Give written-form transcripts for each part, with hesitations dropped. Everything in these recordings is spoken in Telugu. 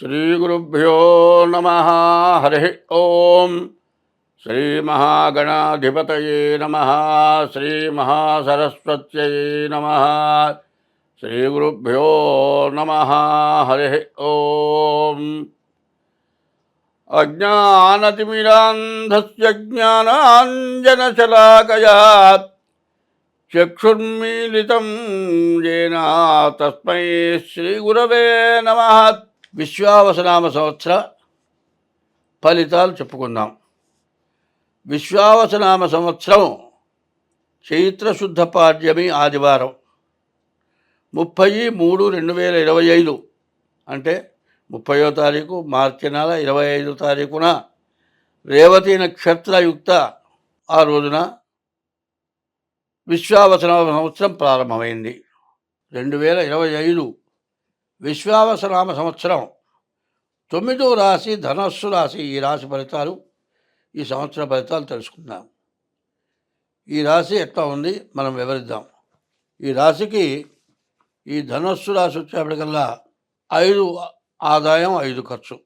శ్రీగురుభ్యో నమ. హరి ఓం. శ్రీమహాగణాధిపతయే నమ. శ్రీమహాసరస్వత్యై నమ. శ్రీగురుభ్యో నమ. హరి ఓం. అజ్ఞానతిమిరాంధస్య జ్ఞానాంజనశలాకయా చక్షుర్మీలితం येन తస్మై శ్రీగురవే నమః. విశ్వావసనామ సంవత్సర ఫలితాలు చెప్పుకుందాం. విశ్వావసనామ సంవత్సరం చైత్రశుద్ధ పాడ్యమి ఆదివారం 30/3/2025 అంటే 30వ తారీఖు మార్చి నెల 25వ తారీఖున రేవతి నక్షత్రయుక్త ఆ రోజున విశ్వావసనామ సంవత్సరం ప్రారంభమైంది. 2025 విశ్వావసనామ సంవత్సరం 9వ రాశి ధనస్సు రాశి. ఈ రాశి ఫలితాలు, ఈ సంవత్సర ఫలితాలు తెలుసుకుందాం. ఈ రాశి ఎట్లా ఉంది మనం వివరిద్దాం. ఈ రాశికి ఈ ధనస్సు రాశి వచ్చేప్పటికల్లా 5 ఆదాయం 5 ఖర్చు,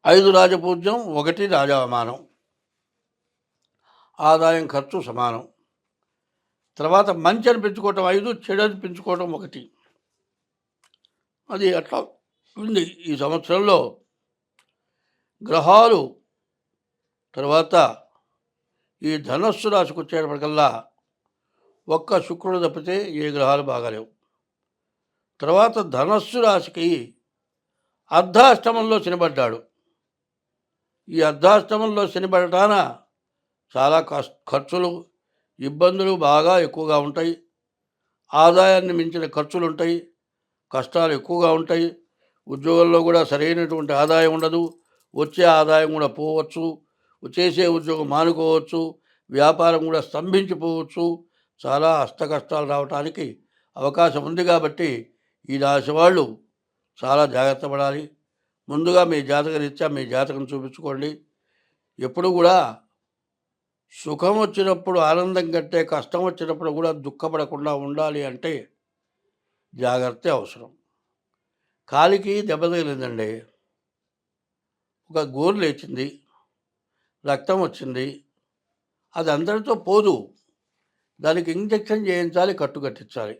5 రాజపూజ్యం 1 రాజావమానం, ఆదాయం ఖర్చు సమానం. తర్వాత మంచి అనిపించుకోవటం 5, చెడు అనిపించుకోవటం 1. అది అట్లా ఉంది. ఈ సంవత్సరంలో గ్రహాలు తర్వాత ఈ ధనస్సు రాశికి వచ్చేటప్పటికల్లా ఒక్క శుక్రుడు తప్పితే ఏ గ్రహాలు బాగాలేవు. తర్వాత ధనస్సు రాశికి అర్ధాష్టమంలో శనిపడ్డాడు. ఈ అర్ధాష్టమంలో శనిపడటాన చాలా ఖర్చులు, ఇబ్బందులు బాగా ఎక్కువగా ఉంటాయి. ఆదాయాన్ని మించిన ఖర్చులు ఉంటాయి, కష్టాలు ఎక్కువగా ఉంటాయి. ఉద్యోగంలో కూడా సరైనటువంటి ఆదాయం ఉండదు. వచ్చే ఆదాయం కూడా పోవచ్చు, చేసే ఉద్యోగం మానుకోవచ్చు, వ్యాపారం కూడా స్తంభించిపోవచ్చు. చాలా అష్టకష్టాలు రావడానికి అవకాశం ఉంది. కాబట్టి ఈ రాశి వాళ్ళు చాలా జాగ్రత్త పడాలి. ముందుగా మీ జాతకరీత్యా మీ జాతకం చూపించుకోండి. ఎప్పుడు కూడా సుఖం వచ్చినప్పుడు ఆనందం కంటే కష్టం వచ్చినప్పుడు కూడా దుఃఖపడకుండా ఉండాలి అంటే జాగ్రత్త అవసరం. కాలికి దెబ్బ తగిలిందండి, ఒక గోరు లేచింది, రక్తం వచ్చింది, అది అందరితో పోదు. దానికి ఇంజెక్షన్ చేయించాలి, కట్టు కట్టించాలి.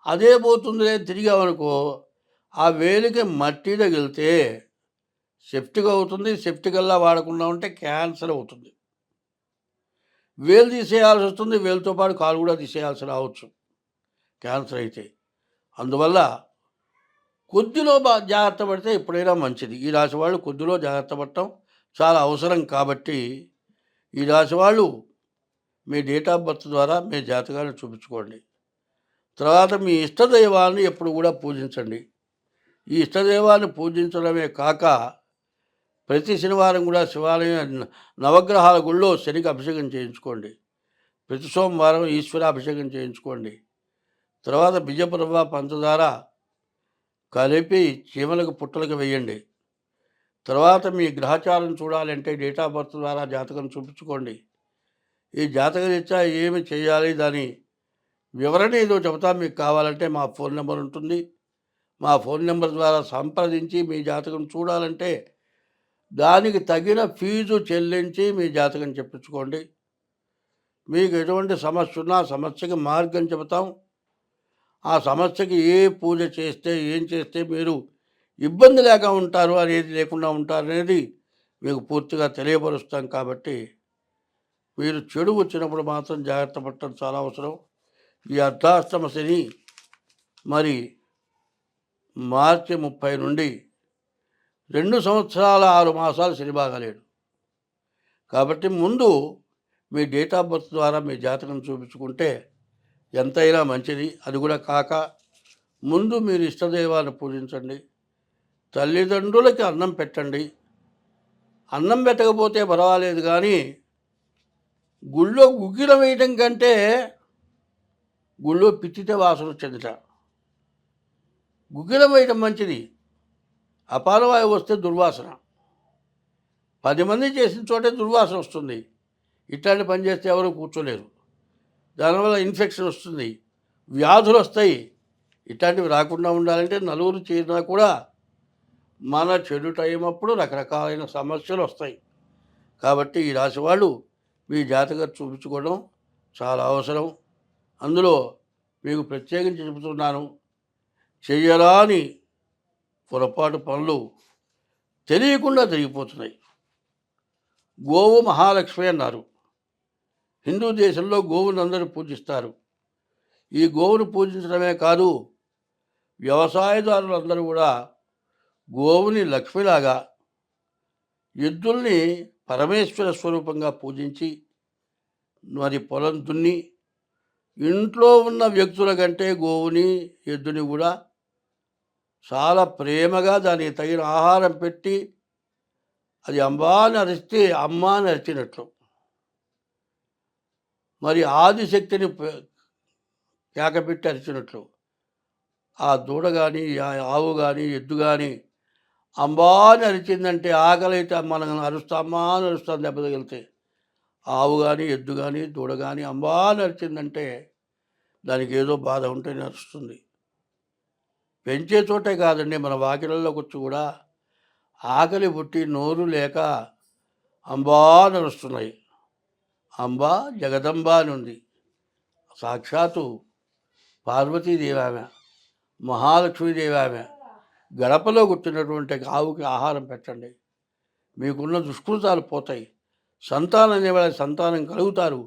అదే పోతుంది తిరిగామనుకో, ఆ వేలికి మట్టి తగిలితే సెప్టిక్ అవుతుంది. సెప్టికల్లా వాడకుండా ఉంటే క్యాన్సర్ అవుతుంది. వేలు తీసేయాల్సి వస్తుంది, వేలుతో పాటు కాలు కూడా తీసేయాల్సి రావచ్చు క్యాన్సర్ అయితే. అందువల్ల కొద్దిలో జాగ్రత్త పడితే ఎప్పుడైనా మంచిది. ఈ రాశి వాళ్ళు కొద్దిలో జాగ్రత్త పడటం చాలా అవసరం. కాబట్టి ఈ రాశి వాళ్ళు మీ డేట్ ఆఫ్ బర్త్ ద్వారా మీ జాతకాన్ని చూపించుకోండి. తర్వాత మీ ఇష్టదైవాన్ని ఎప్పుడు కూడా పూజించండి. ఈ ఇష్టదైవాన్ని పూజించడమే కాక ప్రతి శనివారం కూడా శివాలయం నవగ్రహాల గుళ్ళో శనికి అభిషేకం చేయించుకోండి. ప్రతి సోమవారం ఈశ్వరాభిషేకం చేయించుకోండి. తర్వాత బియ్యపు పంచదార కలిపి చీమలకు పుట్టలకు వేయండి. తర్వాత మీ గ్రహచారం చూడాలంటే డేట్ ఆఫ్ బర్త్ ద్వారా జాతకం చూపించుకోండి. ఈ జాతక రీత్యా ఏమి చేయాలి దాని వివరణ ఏదో చెబుతా. మీకు కావాలంటే మా ఫోన్ నెంబర్ ఉంటుంది. మా ఫోన్ నెంబర్ ద్వారా సంప్రదించి మీ జాతకం చూడాలంటే దానికి తగిన ఫీజు చెల్లించి మీ జాతకం చెప్పించుకోండి. మీకు ఎటువంటి సమస్య ఉన్నా సమస్యకి మార్గం చెబుతాం. ఆ సమస్యకి ఏ పూజ చేస్తే ఏం చేస్తే మీరు ఇబ్బంది లేక ఉంటారు అనేది లేకుండా ఉంటారు అనేది మీకు పూర్తిగా తెలియపరుస్తాం. కాబట్టి మీరు చెడు వచ్చినప్పుడు మాత్రం జాగ్రత్త పడటం చాలా అవసరం. ఈ అర్ధాష్టమ శని మరి మార్చి 30 నుండి 2 సంవత్సరాల 6 మాసాలు శని బాగాలేడు. కాబట్టి ముందు మీ డేట్ ఆఫ్ బర్త్ ద్వారా మీ జాతకం చూపించుకుంటే ఎంతైనా మంచిది. అది కూడా కాక ముందు మీరు ఇష్టదైవాన్ని పూజించండి. తల్లిదండ్రులకి అన్నం పెట్టండి. అన్నం పెట్టకపోతే పర్వాలేదు, కానీ గుళ్ళో గుగ్గిలం వేయటం కంటే గుళ్ళో పిచ్చితే వాసన వచ్చేదిట. గుగ్గిలం వేయటం మంచిది. అపానవాయువు వస్తే దుర్వాసన, 10 మంది చేసిన చోటే దుర్వాసన వస్తుంది. ఇట్లాంటి పని చేస్తే ఎవరు కూర్చోలేరు. దానివల్ల ఇన్ఫెక్షన్ వస్తుంది, వ్యాధులు వస్తాయి. ఇట్లాంటివి రాకుండా ఉండాలంటే నలుగురు చేరినా కూడా మన చెడు టైం అప్పుడు రకరకాలైన సమస్యలు వస్తాయి. కాబట్టి ఈ రాశి వాళ్ళు మీ జాతకం చూపించుకోవడం చాలా అవసరం. అందులో మీకు ప్రత్యేకించి చెబుతున్నాను, చెయ్యరాని పొరపాటు పనులు తెలియకుండా జరిగిపోతున్నాయి. గోవు మహాలక్ష్మి అన్నారు. హిందూ దేశంలో గోవును అందరూ పూజిస్తారు. ఈ గోవును పూజించడమే కాదు, వ్యవసాయదారులందరూ కూడా గోవుని లక్ష్మిలాగా, ఎద్దుల్ని పరమేశ్వర స్వరూపంగా పూజించి మరి పొలం దున్ని ఇంట్లో ఉన్న వ్యక్తుల కంటే గోవుని ఎద్దుని కూడా చాలా ప్రేమగా దానికి తగిన ఆహారం పెట్టి అది అంబా అని అరిస్తే అమ్మ అని అరిచినట్లు, మరి ఆదిశక్తిని కేకపెట్టి అరిచినట్లు ఆ దూడ కానీ ఆవు కానీ ఎద్దు కానీ అంబా అని అరిచిందంటే ఆకలైతే మనం అరుస్తామా అని అరుస్తాం దెబ్బ తగిలితే. ఆవు కానీ ఎద్దు కానీ దూడ కానీ అంబా అని అరిచిందంటే దానికి ఏదో బాధ ఉంటేనే అరుస్తుంది. పెంచే చోటే కాదండి, మన వాకిళ్ళలోకి వచ్చి కూడా ఆకలి పుట్టి నోరు లేక అంబా అని అరుస్తున్నాయి. అంబ జగదంబ అని ఉంది. సాక్షాత్తు పార్వతీదేవి ఆమె, మహాలక్ష్మీదేవి ఆమె. గడపలో కూర్చున్నటువంటి ఆవుకి ఆహారం పెట్టండి, మీకున్న దుష్కృతాలు పోతాయి. సంతానం అనేవాళ్ళ సంతానం కలుగుతారు.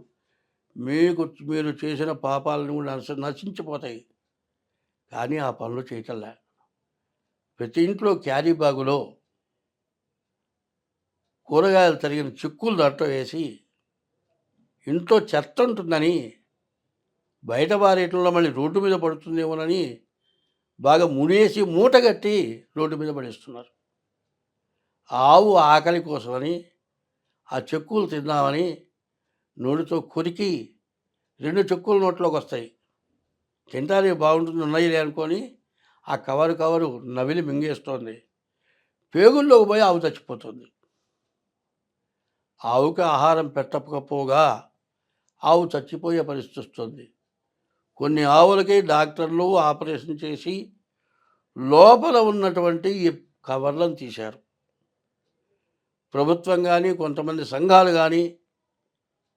మీరు చేసిన పాపాలను కూడా నశించిపోతాయి. కానీ ఆ పనులు చేయటంలే. ప్రతి ఇంట్లో క్యారీ బ్యాగులో కూరగాయలు తరిగిన చిక్కులు దాంట్లో వేసి ఇంట్లో చెత్త ఉంటుందని, బయట పారేయటంలో మళ్ళీ రోడ్డు మీద పడుతుందేమోనని బాగా ముడేసి మూట కట్టి రోడ్డు మీద పడేస్తున్నారు. ఆవు ఆకలి కోసమని ఆ చెక్కులు తిందామని నోటితో కొరికి 2 చెక్కులు నోట్లోకి వస్తాయి. తింటానికి బాగుంటుంది, ఉన్నాయిలే అనుకొని ఆ కవరు నవిలి మింగేస్తోంది. పేగుల్లోకి పోయి ఆవు చచ్చిపోతుంది. ఆవుకి ఆహారం పెట్టకపోగా ఆవు చచ్చిపోయే పరిస్థితి వస్తుంది. కొన్ని ఆవులకి డాక్టర్లు ఆపరేషన్ చేసి లోపల ఉన్నటువంటి ఈ కవర్లను తీశారు. ప్రభుత్వం కానీ కొంతమంది సంఘాలు కానీ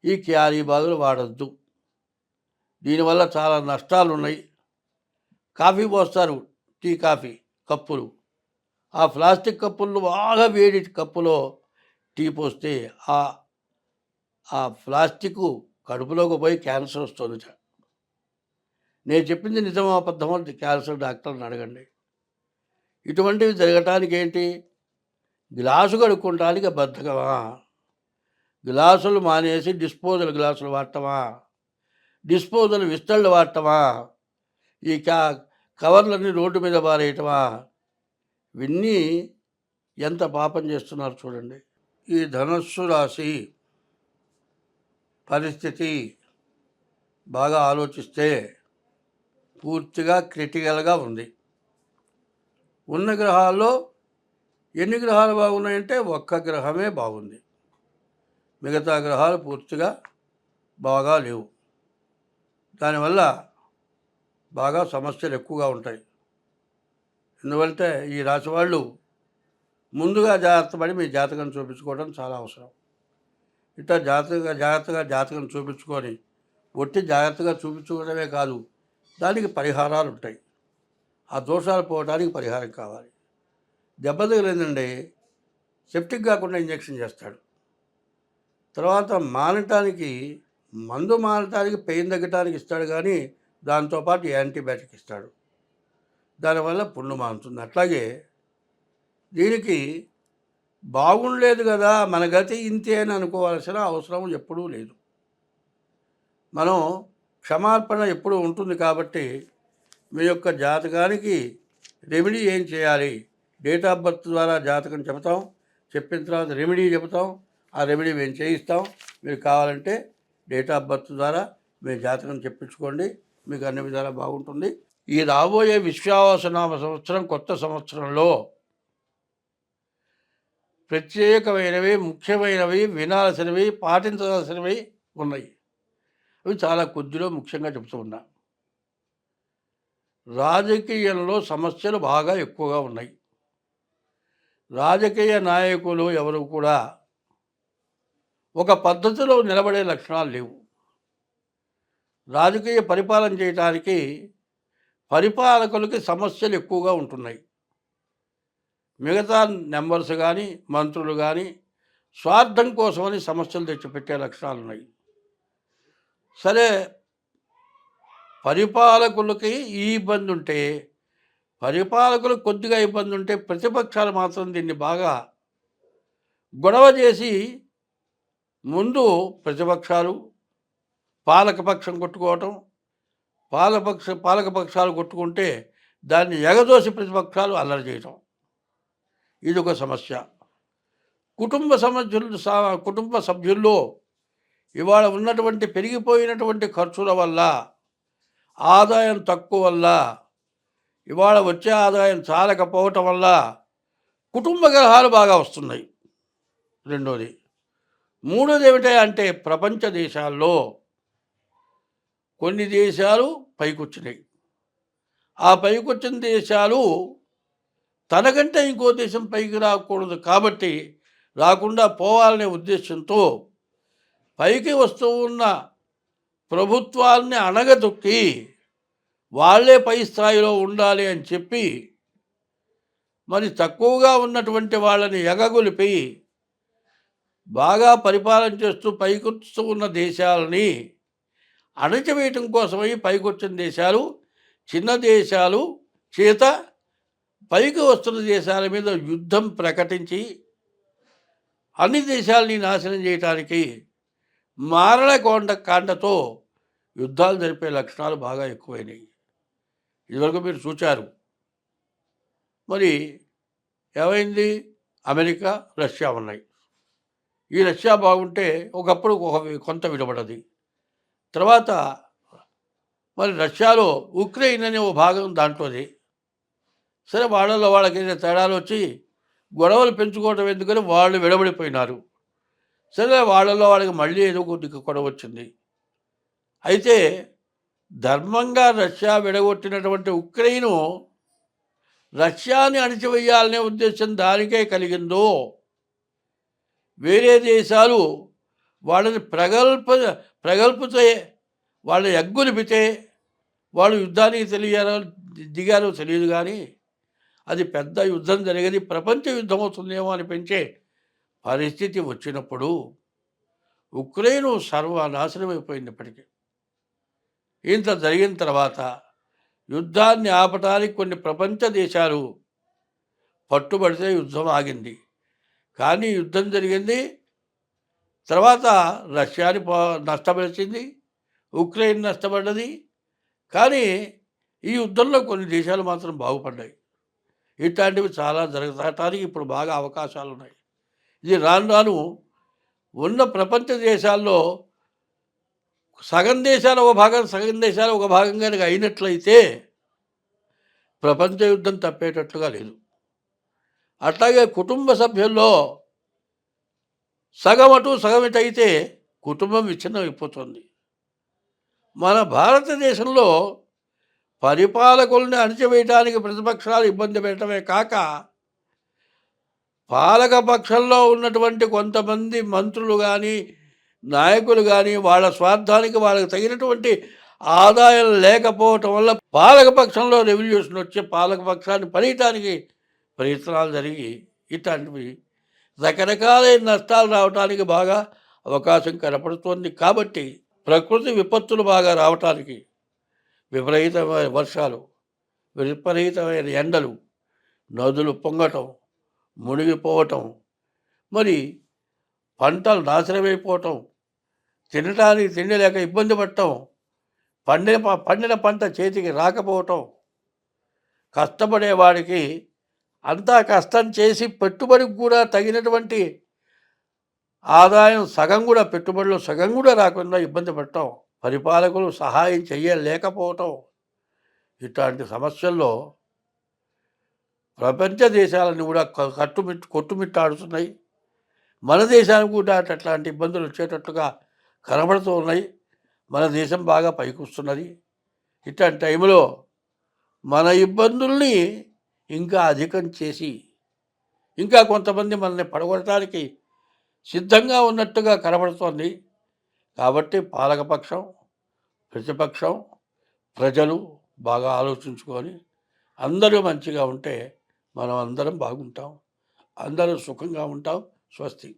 ఈ క్యారీ బ్యాగులు వాడద్దు, దీనివల్ల చాలా నష్టాలు ఉన్నాయి. కాఫీ పోస్తారు, టీ కాఫీ కప్పులు, ఆ ప్లాస్టిక్ కప్పుల్లో బాగా వేడి కప్పులో టీ పోస్తే ఆ ప్లాస్టిక్ కడుపులోకి పోయి క్యాన్సర్ వస్తుంది. నేను చెప్పింది నిజమో అబద్ధమో క్యాన్సర్ డాక్టర్ని అడగండి. ఇటువంటివి జరగటానికి ఏంటి? గ్లాసు కడుక్కోవటానికి బద్ధకమా? గ్లాసులు మానేసి డిస్పోజల్ గ్లాసులు వాడటమా? డిస్పోజల్ విస్తళ్ళు వాడటమా? ఈ కవర్లన్నీ రోడ్డు మీద పారేయటమా? ఇవన్నీ ఎంత పాపం చేస్తున్నారు చూడండి. ఈ ధనస్సు రాశి పరిస్థితి బాగా ఆలోచిస్తే పూర్తిగా క్రిటికల్గా ఉంది. ఉన్న గ్రహాల్లో ఎన్ని గ్రహాలు బాగున్నాయంటే ఒక్క గ్రహమే బాగుంది, మిగతా గ్రహాలు పూర్తిగా బాగా లేవు. దానివల్ల బాగా సమస్యలు ఎక్కువగా ఉంటాయి. ఎందుకంటే ఈ రాశి వాళ్ళు ముందుగా జాగ్రత్త పడి మీ జాతకం చూపించుకోవడం చాలా అవసరం. ఇట్లా జాతకం చూపించుకొని ఒట్టి జాగ్రత్తగా చూపించుకోవడమే కాదు, దానికి పరిహారాలు ఉంటాయి. ఆ దోషాలు పోవడానికి పరిహారం కావాలి. దెబ్బ తగిలిందండి, సెప్టిక్ కాకుండా ఇంజెక్షన్ చేస్తాడు. తర్వాత మానటానికి మందు మానటానికి పెయిన్ తగ్గటానికి ఇస్తాడు, కానీ దాంతోపాటు యాంటీబయాటిక్ ఇస్తాడు. దానివల్ల పుండు మానుతుంది. అట్లాగే దీనికి బాగుండలేదు కదా, మన గతి ఇంతే అని అనుకోవాల్సిన అవసరం ఎప్పుడూ లేదు. మనం క్షమార్పణ ఎప్పుడూ ఉంటుంది. కాబట్టి మీ యొక్క జాతకానికి రెమెడీ ఏం చేయాలి, డేట్ ఆఫ్ బర్త్ ద్వారా జాతకం చెబుతాం, చెప్పిన తర్వాత రెమెడీ చెబుతాం, ఆ రెమెడీ మేము చేయిస్తాం. మీరు కావాలంటే డేట్ ఆఫ్ బర్త్ ద్వారా మీరు జాతకం చెప్పించుకోండి, మీకు అన్ని విధాలా బాగుంటుంది. ఈ రాబోయే విశ్వావసనామ సంవత్సరం, కొత్త సంవత్సరంలో ప్రత్యేకమైనవి, ముఖ్యమైనవి, వినాల్సినవి, పాటించాల్సినవి ఉన్నాయి. అవి చాలా కొద్దిలో ముఖ్యంగా చెబుతూ ఉన్నా. రాజకీయంలో సమస్యలు బాగా ఎక్కువగా ఉన్నాయి. రాజకీయ నాయకులు ఎవరు కూడా ఒక పద్ధతిలో నిలబడే లక్షణాలు లేవు. రాజకీయ పరిపాలన చేయటానికి పరిపాలకులకి సమస్యలు ఎక్కువగా ఉంటున్నాయి. మిగతా మెంబర్స్ కానీ, మంత్రులు కానీ స్వార్థం కోసమని సమస్యలు తెచ్చిపెట్టే లక్షణాలున్నాయి. సరే, పరిపాలకులకి ఈ ఇబ్బంది ఉంటే, పరిపాలకులకు కొద్దిగా ఇబ్బంది ఉంటే ప్రతిపక్షాలు మాత్రం దీన్ని బాగా గొడవ చేసి ముందు ప్రతిపక్షాలు పాలకపక్షం కొట్టుకోవటం, పాలకపక్షాలు కొట్టుకుంటే దాన్ని ఎగదోసి ప్రతిపక్షాలు అల్లరి చేయటం, ఇదొక సమస్య. కుటుంబ సభ్యుల్లో ఇవాళ ఉన్నటువంటి పెరిగిపోయినటువంటి ఖర్చుల వల్ల, ఆదాయం తక్కువ వల్ల, ఇవాళ వచ్చే ఆదాయం చాలకపోవటం వల్ల కుటుంబ కలహాలు బాగా వస్తున్నాయి. రెండోది. మూడోది ఏమిటంటే ప్రపంచ దేశాల్లో కొన్ని దేశాలు పైకొచ్చినాయి. ఆ పైకొచ్చిన దేశాలు తనకంటే ఇంకో దేశం పైకి రాకూడదు కాబట్టి, రాకుండా పోవాలనే ఉద్దేశంతో పైకి వస్తూ ఉన్న ప్రభుత్వాల్ని అణగదొక్కి వాళ్ళే పై స్థాయిలో ఉండాలి అని చెప్పి మరి తక్కువగా ఉన్నటువంటి వాళ్ళని ఎగగొలిపి బాగా పరిపాలన చేస్తూ పైకొస్తూ ఉన్న దేశాలని అణచివేయటం కోసమై పైకొచ్చిన దేశాలు చిన్న దేశాలు చేత పైకి వస్తున్న దేశాల మీద యుద్ధం ప్రకటించి అన్ని దేశాలని నాశనం చేయటానికి కాండతో యుద్ధాలు జరిపే లక్షణాలు బాగా ఎక్కువైనాయి. ఇదివరకు మీరు చూచారు. మరి ఏమైంది? అమెరికా, రష్యా ఉన్నాయి. ఈ రష్యా బాగుంటే ఒకప్పుడు కొంత విడబడది. తర్వాత మరి రష్యాలో ఉక్రెయిన్ అనే ఓ భాగం దాంట్లోది. సరే, వాళ్ళలో వాళ్ళకి తేడాలు వచ్చి గొడవలు పెంచుకోవడం ఎందుకని వాళ్ళు విడబడిపోయినారు. సరే, వాళ్ళలో వాళ్ళకి మళ్ళీ ఏదో కొద్దిగా గొడవ వచ్చింది. అయితే ధర్మంగా రష్యా విడగొట్టినటువంటి ఉక్రెయిను రష్యాని అణిచివేయాలనే ఉద్దేశం దానికే కలిగిందో, వేరే దేశాలు వాళ్ళని ప్రగల్పితే, వాళ్ళని ఎగ్గొలిపితే వాళ్ళు యుద్ధానికి దిగారో తెలియదు. కానీ అది పెద్ద యుద్ధం జరిగేది, ప్రపంచ యుద్ధం అవుతుందేమో అనిపించే పరిస్థితి వచ్చినప్పుడు ఉక్రెయిన్ సర్వనాశనం అయిపోయింది. ఇప్పటికీ ఇంత జరిగిన తర్వాత యుద్ధాన్ని ఆపటానికి కొన్ని ప్రపంచ దేశాలు పట్టుబడితే యుద్ధం ఆగింది. కానీ యుద్ధం జరిగింది, తర్వాత రష్యాని నష్టపరిచింది, ఉక్రెయిన్ నష్టపడ్డది. కానీ ఈ యుద్ధంలో కొన్ని దేశాలు మాత్రం బాగుపడ్డాయి. ఇట్లాంటివి చాలా జరగటానికి ఇప్పుడు బాగా అవకాశాలు ఉన్నాయి. ఇది రాను రాను ఉన్న ప్రపంచ దేశాల్లో సగం దేశాలు ఒక భాగం, సగం దేశాలు ఒక భాగంగా అయినట్లయితే ప్రపంచ యుద్ధం తప్పేటట్లుగా లేదు. అట్లాగే కుటుంబ సభ్యుల్లో సగం అటు సగం ఇటు అయితే కుటుంబం విచ్ఛిన్నం అయిపోతుంది. మన భారతదేశంలో పరిపాలకుల్ని అణచివేయటానికి ప్రతిపక్షాలు ఇబ్బంది పెట్టడమే కాక, పాలకపక్షంలో ఉన్నటువంటి కొంతమంది మంత్రులు కానీ, నాయకులు కానీ వాళ్ళ స్వార్థానికి వాళ్ళకి తగినటువంటి ఆదాయం లేకపోవటం వల్ల పాలకపక్షంలో రెవల్యూషన్ వచ్చి పాలకపక్షాన్ని పనియటానికి ప్రయత్నాలు జరిగి ఇట్లాంటివి రకరకాలైన నష్టాలు రావడానికి బాగా అవకాశం కనపడుతోంది. కాబట్టి ప్రకృతి విపత్తులు బాగా రావటానికి, విపరీతమైన వర్షాలు, విపరీతమైన ఎండలు, నదులు పొంగటం, మునిగిపోవటం, మరి పంటలు నాశనమైపోవటం, తినటానికి తిండి లేక ఇబ్బంది పడటం, పండిన పంట చేతికి రాకపోవటం, కష్టపడేవాడికి అంతా కష్టం చేసి పెట్టుబడికి కూడా తగినటువంటి ఆదాయం పెట్టుబడిలో సగం కూడా రాకుండా ఇబ్బంది పడటం, పరిపాలకులు సహాయం చేయలేకపోవటం, ఇట్లాంటి సమస్యల్లో ప్రపంచ దేశాలను కూడా కొట్టుమిట్టాడుతున్నాయి. మన దేశానికి కూడా అట్లాంటి ఇబ్బందులు వచ్చేటట్లుగా కనబడుతూ ఉన్నాయి. మన దేశం బాగా పైకి వస్తున్నది. ఇట్లాంటి టైంలో మన ఇబ్బందుల్ని ఇంకా అధికం చేసి ఇంకా కొంతమంది మనల్ని పడగొట్టడానికి సిద్ధంగా ఉన్నట్టుగా కనబడుతోంది. కాబట్టి పాలకపక్షం, ప్రతిపక్షం, ప్రజలు బాగా ఆలోచించుకొని అందరూ మంచిగా ఉంటే మనం అందరం బాగుంటాం. అందరూ సుఖంగా ఉంటాం. స్వస్తి.